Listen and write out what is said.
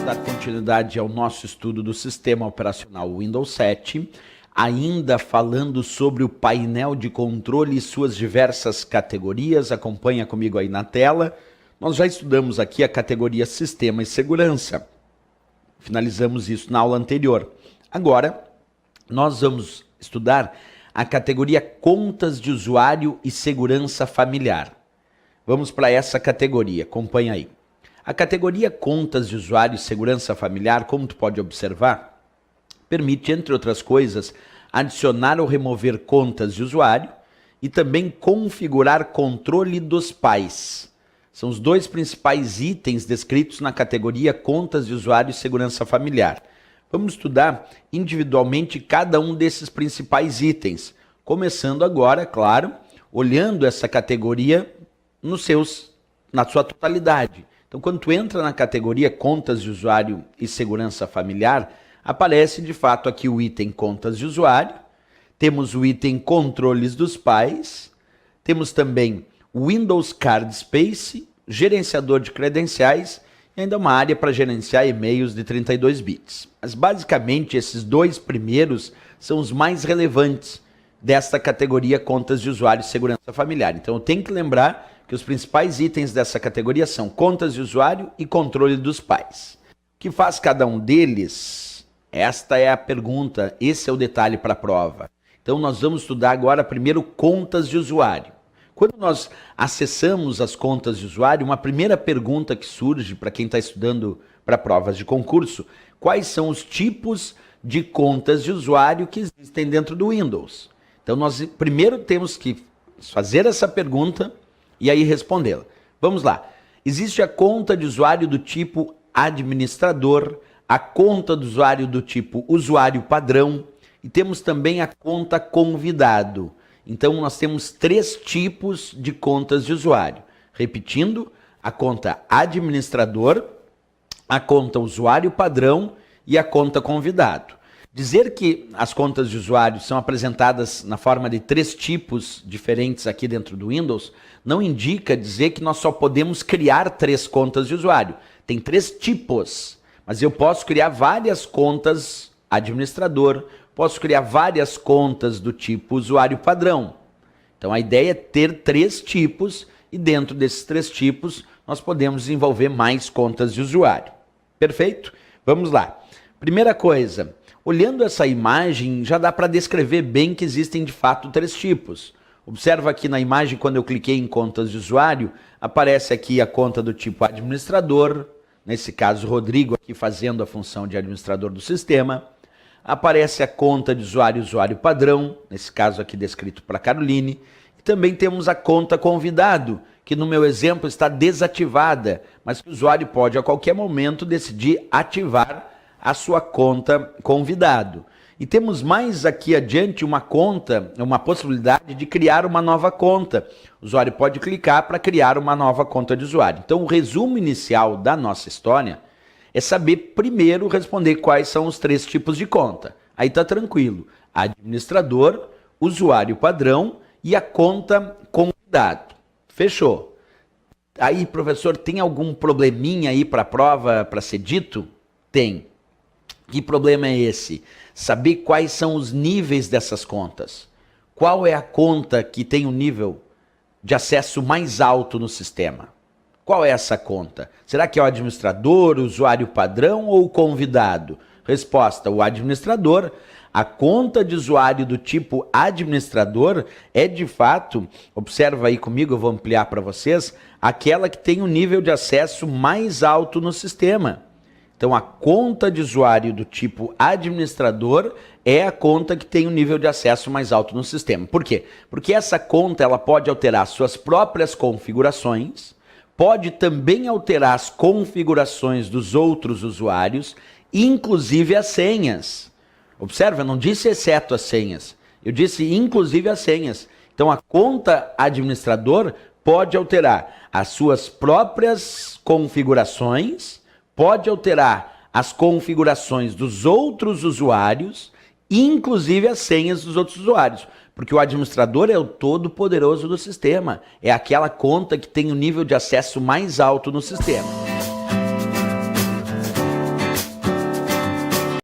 dar continuidade ao nosso estudo do sistema operacional Windows 7, ainda falando sobre o painel de controle e suas diversas categorias. Acompanha comigo aí na tela. Nós já estudamos aqui a categoria Sistema e Segurança. Finalizamos isso na aula anterior. Agora, nós vamos estudar a categoria Contas de Usuário e Segurança Familiar. Vamos para essa categoria, acompanha aí. A categoria Contas de Usuário e Segurança Familiar, como tu pode observar, permite, entre outras coisas, adicionar ou remover contas de usuário e também configurar controle dos pais. São os dois principais itens descritos na categoria Contas de Usuário e Segurança Familiar. Vamos estudar individualmente cada um desses principais itens, começando agora, claro, olhando essa categoria na sua totalidade. Então, quando tu entra na categoria Contas de Usuário e Segurança Familiar, aparece de fato aqui o item Contas de Usuário, temos o item Controles dos Pais, temos também o Windows Card Space, gerenciador de credenciais e ainda uma área para gerenciar e-mails de 32 bits. Mas basicamente esses dois primeiros são os mais relevantes desta categoria Contas de Usuário e Segurança Familiar. Então eu tenho que lembrar que os principais itens dessa categoria são Contas de Usuário e Controle dos Pais. O que faz cada um deles? Esta é a pergunta, esse é o detalhe para a prova. Então nós vamos estudar agora primeiro Contas de Usuário. Quando nós acessamos as contas de usuário, uma primeira pergunta que surge para quem está estudando para provas de concurso, quais são os tipos de contas de usuário que existem dentro do Windows? Então nós primeiro temos que fazer essa pergunta e aí respondê-la. Vamos lá. Existe a conta de usuário do tipo administrador, a conta do usuário do tipo usuário padrão e temos também a conta convidado. Então nós temos três tipos de contas de usuário. Repetindo, a conta administrador, a conta usuário padrão e a conta convidado. Dizer que as contas de usuário são apresentadas na forma de três tipos diferentes aqui dentro do Windows não indica dizer que nós só podemos criar três contas de usuário. Tem três tipos, mas eu posso criar várias contas administrador, posso criar várias contas do tipo usuário padrão. Então a ideia é ter três tipos e dentro desses três tipos nós podemos desenvolver mais contas de usuário. Perfeito? Vamos lá. Primeira coisa, olhando essa imagem já dá para descrever bem que existem de fato três tipos. Observa aqui na imagem, quando eu cliquei em contas de usuário, aparece aqui a conta do tipo administrador, nesse caso Rodrigo aqui fazendo a função de administrador do sistema. Aparece a conta de usuário, usuário padrão, nesse caso aqui descrito para Caroline. E também temos a conta convidado, que no meu exemplo está desativada, mas que o usuário pode a qualquer momento decidir ativar a sua conta convidado. E temos mais aqui adiante uma possibilidade de criar uma nova conta. O usuário pode clicar para criar uma nova conta de usuário. Então o resumo inicial da nossa história é saber primeiro responder quais são os três tipos de conta. Aí está tranquilo. Administrador, usuário padrão e a conta convidado. Fechou. Aí, professor, tem algum probleminha aí para a prova para ser dito? Tem. Que problema é esse? Saber quais são os níveis dessas contas. Qual é a conta que tem o nível de acesso mais alto no sistema? Qual é essa conta? Será que é o administrador, o usuário padrão ou o convidado? Resposta, o administrador. A conta de usuário do tipo administrador é de fato, observa aí comigo, eu vou ampliar para vocês, aquela que tem o nível de acesso mais alto no sistema. Então a conta de usuário do tipo administrador é a conta que tem o nível de acesso mais alto no sistema. Por quê? Porque essa conta ela pode alterar suas próprias configurações, pode também alterar as configurações dos outros usuários, inclusive as senhas. Observa, eu não disse exceto as senhas, eu disse inclusive as senhas. Então a conta administrador pode alterar as suas próprias configurações, pode alterar as configurações dos outros usuários, inclusive as senhas dos outros usuários. Porque o administrador é o todo-poderoso do sistema. É aquela conta que tem o nível de acesso mais alto no sistema.